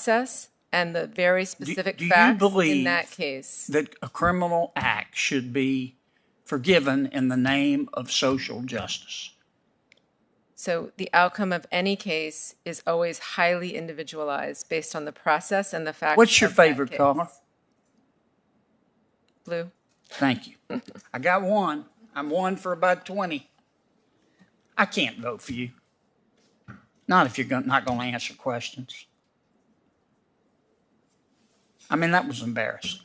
process and the very specific do you facts believe in that case. that a criminal act should be forgiven in the name of social justice? So the outcome of any case is always highly individualized based on the process and the facts. What's your of that favorite case. color? Blue. Thank you. I got one. I'm one for about 20. I can't vote for you. Not if you're not going to answer questions. I mean, that was embarrassing.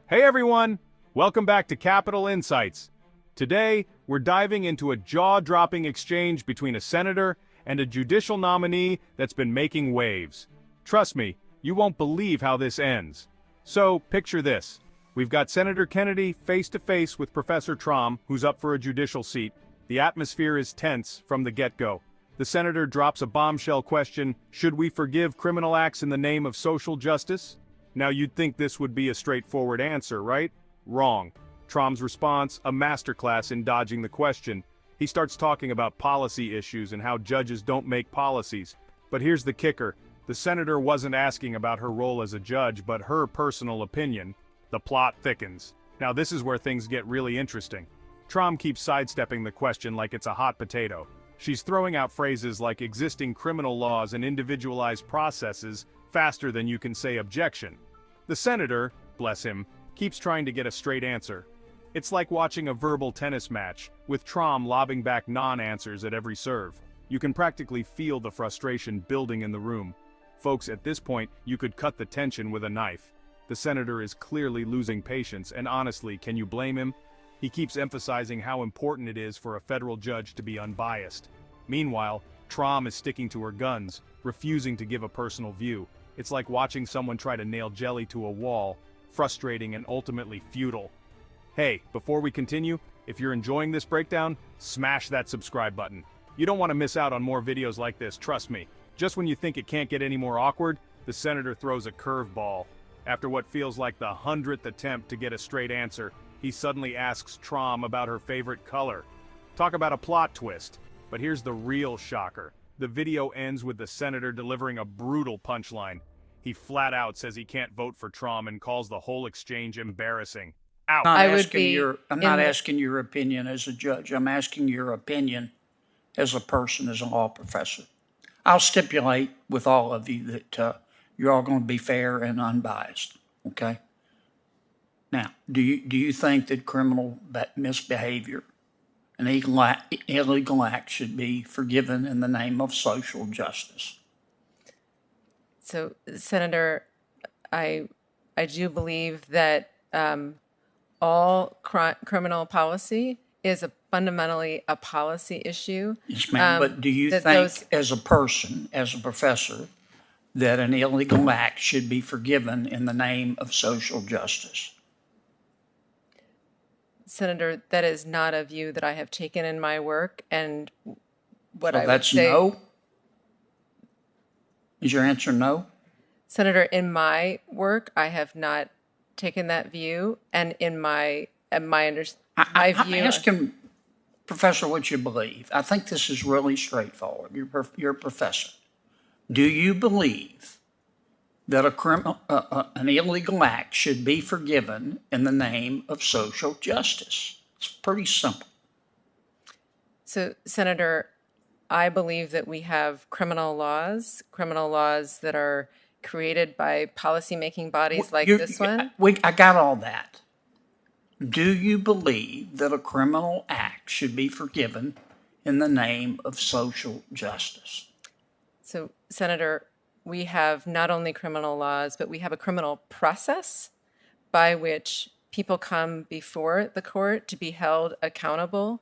Hey everyone, welcome back to Capitol Insights. Today, we're diving into a jaw-dropping exchange between a senator and a judicial nominee that's been making waves. Trust me, you won't believe how this ends. So, picture this. We've got Senator Kennedy face-to-face with Professor Traum, who's up for a judicial seat. The atmosphere is tense from the get-go. The senator drops a bombshell question: should we forgive criminal acts in the name of social justice? Now you'd think this would be a straightforward answer, right? Wrong. Traum's response, a masterclass in dodging the question. He starts talking about policy issues and how judges don't make policies. But here's the kicker. The senator wasn't asking about her role as a judge, but her personal opinion. The plot thickens. Now this is where things get really interesting. Traum keeps sidestepping the question like it's a hot potato. She's throwing out phrases like existing criminal laws and individualized processes faster than you can say objection. The senator, bless him, keeps trying to get a straight answer. It's like watching a verbal tennis match, with Traum lobbing back non-answers at every serve. You can practically feel the frustration building in the room. Folks, at this point, you could cut the tension with a knife. The senator is clearly losing patience, and honestly, can you blame him? He keeps emphasizing how important it is for a federal judge to be unbiased. Meanwhile, Traum is sticking to her guns, refusing to give a personal view. It's like watching someone try to nail jelly to a wall, frustrating and ultimately futile. Hey, before we continue, if you're enjoying this breakdown, smash that subscribe button. You don't want to miss out on more videos like this, trust me. Just when you think it can't get any more awkward, the senator throws a curveball. After what feels like the 100th attempt to get a straight answer, he suddenly asks Traum about her favorite color. Talk about a plot twist. But here's the real shocker. The video ends with the senator delivering a brutal punchline. He flat out says he can't vote for Traum and calls the whole exchange embarrassing. Out. I'm not asking your opinion as a judge. I'm asking your opinion as a person, as a law professor. I'll stipulate with all of you that you're all going to be fair and unbiased, okay? Now, do you think that criminal misbehavior, an illegal act, should be forgiven in the name of social justice? So, Senator, I do believe that all criminal policy is fundamentally a policy issue. Yes, ma'am. But do you think, as a person, as a professor, that an illegal act should be forgiven in the name of social justice? Senator, that is not a view that I have taken in my work, and what I would that's say... no? Is your answer no? Senator, in my work, I have not taken that view, and in my view... I'm asking, Professor, what you believe. I think this is really straightforward. You're a professor. Do you believe that an illegal act should be forgiven in the name of social justice? It's pretty simple. So, Senator, I believe that we have criminal laws that are created by policymaking bodies like this one. I got all that. Do you believe that a criminal act should be forgiven in the name of social justice? So, Senator, we have not only criminal laws, but we have a criminal process by which people come before the court to be held accountable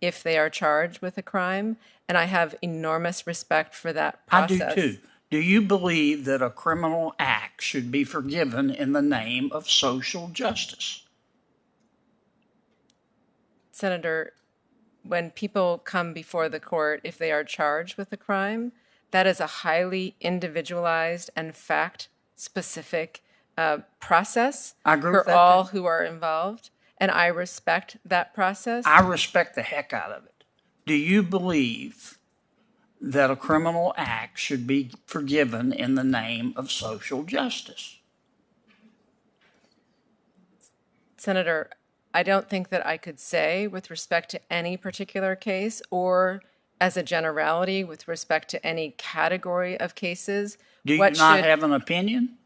if they are charged with a crime. And I have enormous respect for that process. I do too. Do you believe that a criminal act should be forgiven in the name of social justice? Senator, when people come before the court, if they are charged with a crime, that is a highly individualized and fact-specific process for all who are involved, and I respect that process. I respect the heck out of it. Do you believe that a criminal act should be forgiven in the name of social justice? Senator, I don't think that I could say with respect to any particular case or as a generality with respect to any category of cases. Do you not have an opinion?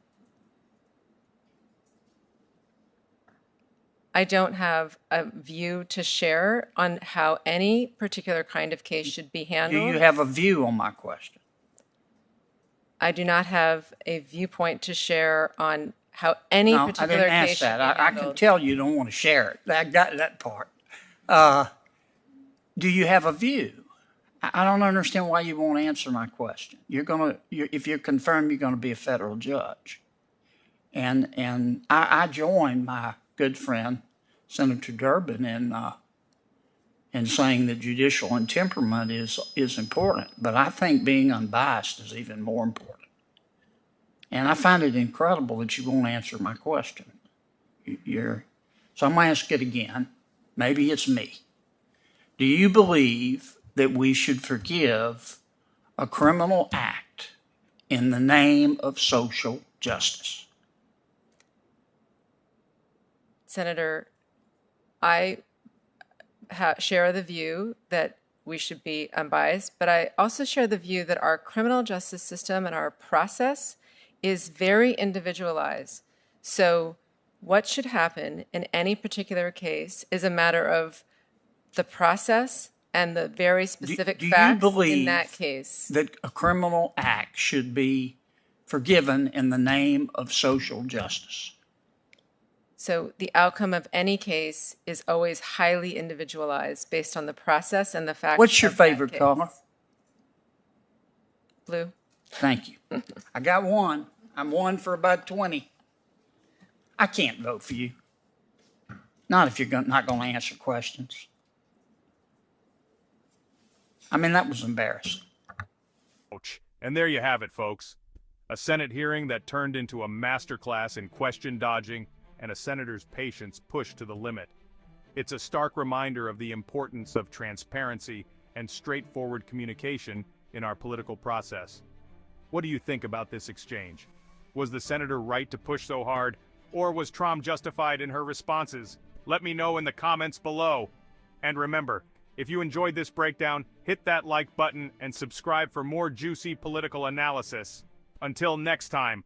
I don't have a view to share on how any particular kind of case should be handled. Do you have a view on my question? I do not have a viewpoint to share on how any particular I didn't case ask should that. be I handled. can tell you don't want to share it. I got that part. Do you have a view? I don't understand why you won't answer my question. If you're confirmed, you're going to be a federal judge. And I join my good friend, Senator Durbin, in saying that judicial and temperament is important. But I think being unbiased is even more important. And I find it incredible that you won't answer my question. So I'm going to ask it again. Maybe it's me. Do you believe that we should forgive a criminal act in the name of social justice? Senator, I share the view that we should be unbiased, but I also share the view that our criminal justice system and our process is very individualized. So what should happen in any particular case is a matter of the process and the very specific facts in that case. That a criminal act should be forgiven in the name of social justice? So the outcome of any case is always highly individualized based on the process and the facts. What's your favorite color? Blue. Thank you. I got one. I'm one for about 20. I can't vote for you. Not if you're not going to answer questions. I mean, that was embarrassing. And there you have it, folks. A Senate hearing that turned into a masterclass in question dodging and a senator's patience pushed to the limit. It's a stark reminder of the importance of transparency and straightforward communication in our political process. What do you think about this exchange? Was the senator right to push so hard, or was Traum justified in her responses? Let me know in the comments below. And remember, if you enjoyed this breakdown, hit that like button and subscribe for more juicy political analysis. Until next time,